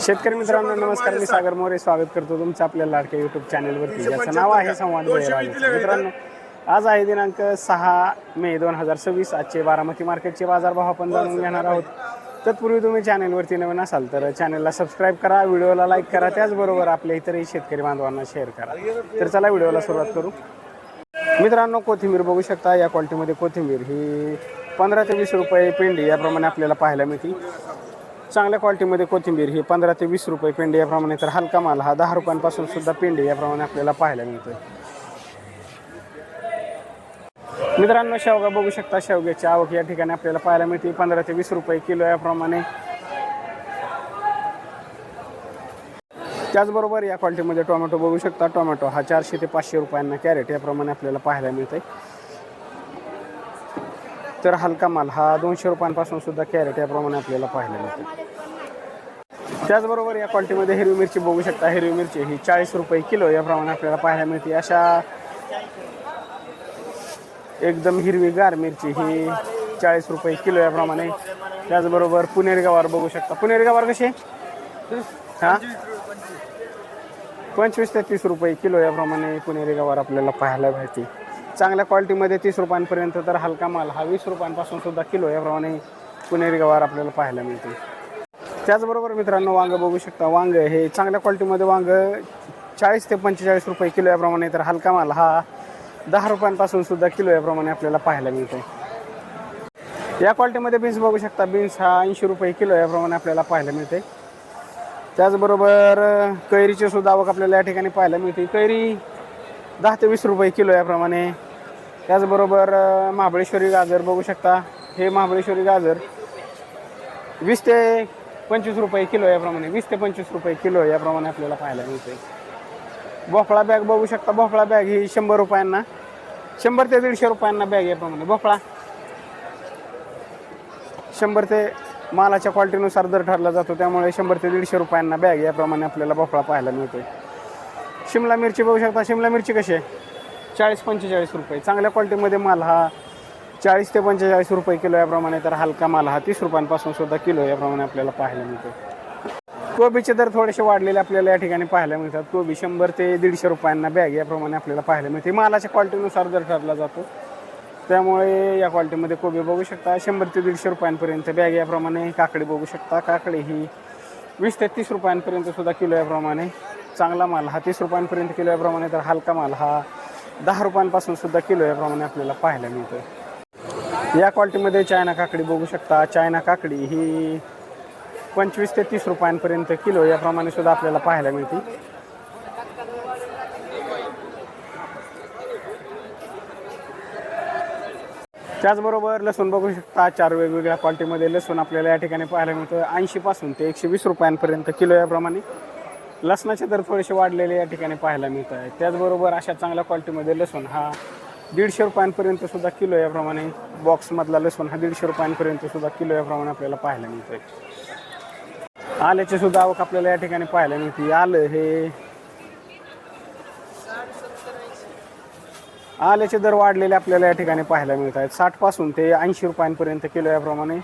शेतकरी मित्रांनो नमस्कार, मी सागर मोरे स्वागत करतो तुमचं आपल्या लाडक्या यूट्यूब चॅनलवरती, ज्याचं नाव आहे संवाद बळीराजा. मित्रांनो, आज आहे दिनांक 6 मे 2026. आजचे बारामती मार्केटचे बाजारभाव आपण जाणून घेणार आहोत. तत्पूर्वी तुम्ही चॅनलवरती नवीन असाल तर चॅनलला सबस्क्राईब करा, व्हिडिओला लाईक करा, त्याचबरोबर आपल्या इतरही शेतकरी बांधवांना शेअर करा. तर चला व्हिडिओला सुरुवात करू. मित्रांनो, कोथिंबीर बघू शकता. या क्वालिटीमध्ये कोथिंबीर ही 15 ते 20 रुपये पेंडी याप्रमाणे आपल्याला पाहायला मिळते. चांगल्या क्वालिटीमध्ये कोथिंबीर ही 15 ते 20 रुपये पेंडी याप्रमाणे, तर हलका माल हा 10 रुपयांपासून सुद्धा पेंडी याप्रमाणे आपल्याला पाहायला मिळतोय. मित्रांनो, शेवगा बघू शकता. शेवग्याची आवक या ठिकाणी आपल्याला पाहायला मिळते 15 ते 20 रुपये किलो याप्रमाणे. त्याचबरोबर या क्वालिटीमध्ये टोमॅटो बघू शकता. टोमॅटो हा 400 ते 500 रुपयांना कॅरेट याप्रमाणे आपल्याला पाहायला मिळते. तर हलका माल हा 200 रुपयांपासून सुद्धा कॅरेट याप्रमाणे आपल्याला पाहायला मिळते. त्याचबरोबर या क्वालिटीमध्ये हिरवी मिरची बघू शकता. हिरवी मिरची ही 40 रुपये किलो याप्रमाणे आपल्याला पाहायला मिळते. अशा एकदम हिरवीगार मिरची ही 40 रुपये किलो याप्रमाणे. त्याचबरोबर पुणेरी गवार बघू शकता. पुणेरी गवार कशी हां 25 ते 30 रुपये किलो याप्रमाणे पुणेरी गवार आपल्याला पाहायला मिळते. चांगल्या क्वालिटीमध्ये 30 रुपयांपर्यंत, तर हलका माल हा 20 रुपयांपासून सुद्धा किलो याप्रमाणे पुणेरी गवार आपल्याला पाहायला मिळते. त्याचबरोबर मित्रांनो, वांग बघू शकता. वांग हे चांगल्या क्वालिटीमध्ये वांग 40 ते 45 रुपये किलो याप्रमाणे, तर हलका माल हा 10 रुपयांपासून सुद्धा किलो याप्रमाणे आपल्याला पाहायला मिळते. या क्वालिटीमध्ये बीन्स बघू शकता. बीन्स हा 80 रुपये किलो याप्रमाणे आपल्याला पाहायला मिळते. त्याचबरोबर कैरीची सुद्धा आवक आपल्याला या ठिकाणी पाहायला मिळते. कैरी 10 ते 20 रुपये किलो याप्रमाणे. त्याचबरोबर महाबळेश्वरी गाजर बघू शकता. हे महाबळेश्वरी गाजर 20 ते 25 रुपये किलो याप्रमाणे, 20 ते 25 रुपये किलो याप्रमाणे आपल्याला पाहायला मिळते. भोपळा बॅग बघू शकता. भोपळा बॅग ही 100 रुपयांना, 100 ते 150 रुपयांना बॅग याप्रमाणे. भोपळा 100 ते मालाच्या क्वालिटीनुसार दर ठरला जातो, त्यामुळे 100 ते 150 रुपयांना बॅग याप्रमाणे आपल्याला भोपळा पाहायला मिळतो. शिमला मिरची बघू शकता. शिमला मिरची कशी आहे 40-45 रुपये. चांगल्या क्वालिटीमध्ये माल हा 40 ते 45 रुपये किलो याप्रमाणे, तर हलका माल हा 30 रुपयांपासून सुद्धा किलो याप्रमाणे आपल्याला पाहायला मिळतो. कोबीचे दर थोडेसे वाढलेले आपल्याला या ठिकाणी पाहायला मिळतात. कोबी 100 ते 150 रुपयांना बॅग याप्रमाणे आपल्याला पाहायला मिळते. मालाच्या क्वालिटीनुसार दर ठरला जातो, त्यामुळे या क्वालिटीमध्ये कोबी बघू शकता 100 ते 150 रुपयांपर्यंत बॅग याप्रमाणे. काकडी बघू शकता. काकडी ही 20 ते 30 रुपयांपर्यंत सुद्धा किलो याप्रमाणे. चांगला माल हा 30 रुपयांपर्यंत किलो याप्रमाणे, तर हलका माल हा 10 रुपयांपासून सुद्धा किलो याप्रमाणे आपल्याला पाहायला मिळतो. या क्वालिटीमध्ये चायना काकडी बघू शकता. चायना काकडी ही 25 ते 30 रुपयांपर्यंत किलो याप्रमाणे सुद्धा आपल्याला पाहायला मिळते. त्याचबरोबर लसूण बघू शकता. 4 वेगवेगळ्या क्वालिटीमध्ये लसूण आपल्याला या ठिकाणी पाहायला मिळतं. 80 पासून ते 120 रुपयांपर्यंत किलो याप्रमाणे. लसणाचे दर थोडेसे वाढलेले या ठिकाणी पाहायला मिळत आहे. त्याचबरोबर अशा चांगल्या क्वालिटीमध्ये लसूण हा 150 रुपयांपर्यंत सुद्धा किलो याप्रमाणे. बॉक्समधला लसूण हा 150 रुपयांपर्यंत सुद्धा किलो याप्रमाणे आपल्याला पाहायला मिळतं आहे. आल्याची सुद्धा आवक आपल्याला या ठिकाणी पाहायला मिळते. आल्याचे दर वाढलेले आपल्याला या ठिकाणी पाहायला मिळत आहेत. 60 पासून ते 80 रुपयांपर्यंत किलो याप्रमाणे.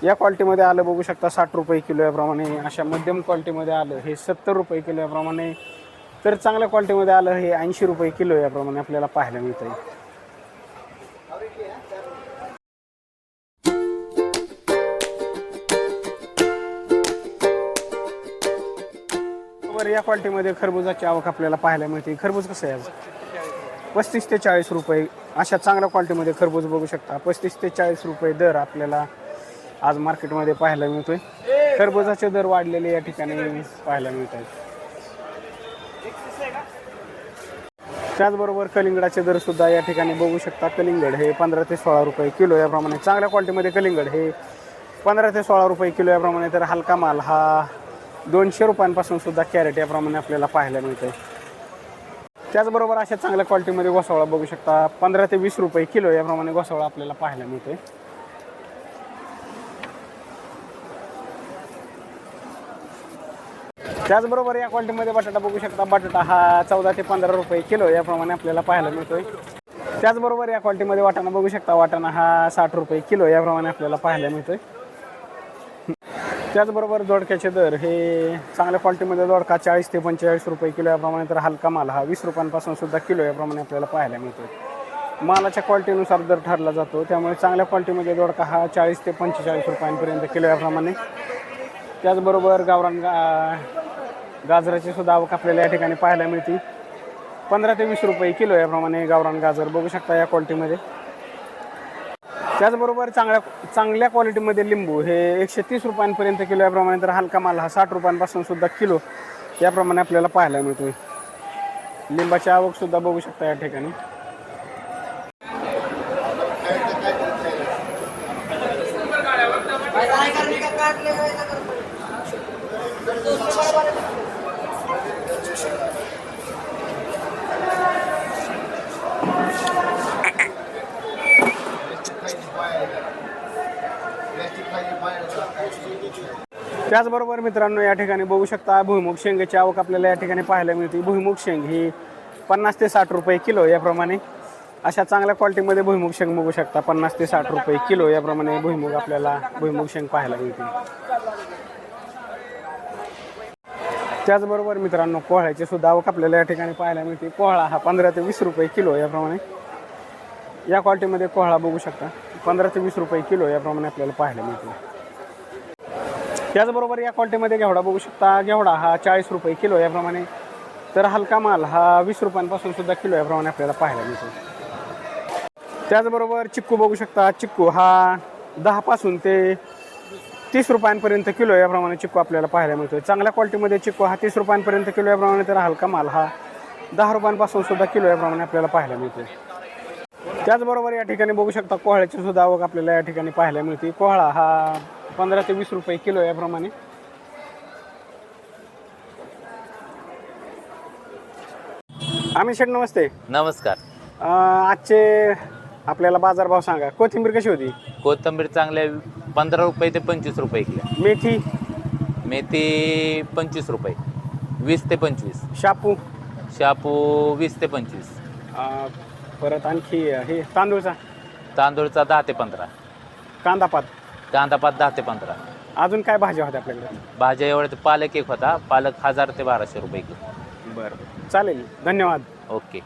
या क्वालिटीमध्ये आलं बघू शकता 60 रुपये किलो याप्रमाणे. अशा मध्यम क्वालिटीमध्ये आलं हे 70 रुपये किलो याप्रमाणे, तर चांगल्या क्वालिटीमध्ये आलं हे 80 रुपये किलो याप्रमाणे आपल्याला पाहायला मिळत आहे. या क्वालिटीमध्ये खरबुजाची आवक आपल्याला पाहायला मिळते. खरबूज कसं आहे आज 35 ते 40 रुपये. अशा चांगल्या क्वालिटीमध्ये खरबूज बघू शकता. 35 ते 40 रुपये दर आपल्याला आज मार्केटमध्ये पाहायला मिळतोय. खरबुजाचे दर वाढलेले या ठिकाणी पाहायला मिळत आहेत. त्याचबरोबर कलिंगडाचे दर सुद्धा या ठिकाणी बघू शकता. कलिंगड हे 15 ते 16 रुपये किलो याप्रमाणे. चांगल्या क्वालिटीमध्ये कलिंगड हे 15 ते 16 रुपये किलो याप्रमाणे, तर हलका माल हा 200 रुपयांपासून सुद्धा कॅरेट याप्रमाणे आपल्याला पाहायला मिळतं आहे. त्याचबरोबर अशा चांगल्या क्वालिटीमध्ये घोसावळा बघू शकता. 15 ते 20 रुपये किलो याप्रमाणे घोसावळा आपल्याला पाहायला मिळतो आहे. त्याचबरोबर या क्वालिटीमध्ये बटाटा बघू शकता. बटाटा हा 14 ते 15 रुपये किलो याप्रमाणे आपल्याला पाहायला मिळतोय. त्याचबरोबर या क्वालिटीमध्ये वाटाणा बघू शकता. वाटाणा हा 60 रुपये किलो याप्रमाणे आपल्याला पाहायला मिळतोय. त्याचबरोबर दोडक्याचे दर हे चांगल्या क्वालिटीमध्ये दोडका 40 ते 45 रुपये किलो याप्रमाणे, तर हलका माल हा 20 रुपयांपासून सुद्धा किलो याप्रमाणे आपल्याला पाहायला मिळतो. मालाच्या क्वालिटीनुसार दर ठरला जातो, त्यामुळे चांगल्या क्वालिटीमध्ये दोडका हा 40 ते 45 रुपयांपर्यंत किलो याप्रमाणे. त्याचबरोबर गावरान गाजराची सुद्धा आवक आपल्याला या ठिकाणी पाहायला मिळते. 15 ते 20 रुपये किलो याप्रमाणे गावरान गाजर बघू शकता या क्वालिटीमध्ये. त्याचबरोबर चांगल्या क्वालिटीमध्ये लिंबू हे 130 रुपयांपर्यंत किलो याप्रमाणे, तर हलका माल हा 60 रुपयांपासून सुद्धा किलो याप्रमाणे आपल्याला पाहायला मिळतो. लिंबाची आवक सुद्धा बघू शकता या ठिकाणी. त्याचबरोबर मित्रांनो या ठिकाणी बघू शकता भुईमुग शेंगाची आवक आपल्याला या ठिकाणी पाहायला मिळते. भुईमुग शेंग ही 50 ते 60 रुपये किलो याप्रमाणे. अशा चांगल्या क्वालिटीमध्ये भुईमुग शेंग बघू शकता 50 ते 60 रुपये किलो याप्रमाणे आपल्याला भुईमुग शेंग पाहायला मिळते. त्याचबरोबर मित्रांनो कोहळ्याची सुद्धा आवक आपल्याला या ठिकाणी पाहायला मिळते. कोहळा हा 15 ते 20 रुपये किलो याप्रमाणे. या क्वालिटीमध्ये कोहळा बघू शकता 15 ते 20 रुपये किलो याप्रमाणे आपल्याला पाहायला मिळतो. त्याचबरोबर या क्वालिटीमध्ये घेवडा बघू शकता. घेवडा हा 40 रुपये किलो याप्रमाणे, तर हलका माल हा 20 रुपयांपासून सुद्धा किलो याप्रमाणे आपल्याला पाहायला मिळतो. त्याचबरोबर चिक्कू बघू शकता. चिक्कू हा 10 पासून ते 30 रुपयांपर्यंत किलो याप्रमाणे चिक्कू आपल्याला पाहायला मिळतो. चांगल्या क्वालिटीमध्ये चिक्कू हा 30 रुपयांपर्यंत किलो याप्रमाणे, तर हलका माल हा 10 रुपयांपासून सुद्धा किलो याप्रमाणे आपल्याला पाहायला मिळतो. त्याचबरोबर या ठिकाणी बघू शकता कोहळ्याची सुद्धा आवक आपल्याला या ठिकाणी पाहायला मिळते. कोहळा हा 15 ते 20 रुपये किलो याप्रमाणे. आम्ही शेठ नमस्ते. नमस्कार. आजचे आपल्याला बाजारभाव सांगा. कोथिंबीर कशी होती? कोथिंबीर चांगल्या 15 रुपये ते 25 रुपये किलो. मेथी? मेथी 25 रुपये, 20 ते 25. शापू? शापू 20 ते 25. परत आणखी हे तांदूळचा? तांदूळचा 10 ते 15. कांदापात? कांदापात 10 ते 15. अजून काय भाज्या होत्या आपल्याकडे? भाज्या एवढ्या पालक एक होता. पालक 1000 ते 1200 रुपये किलो. बरं चालेल, धन्यवाद. ओके.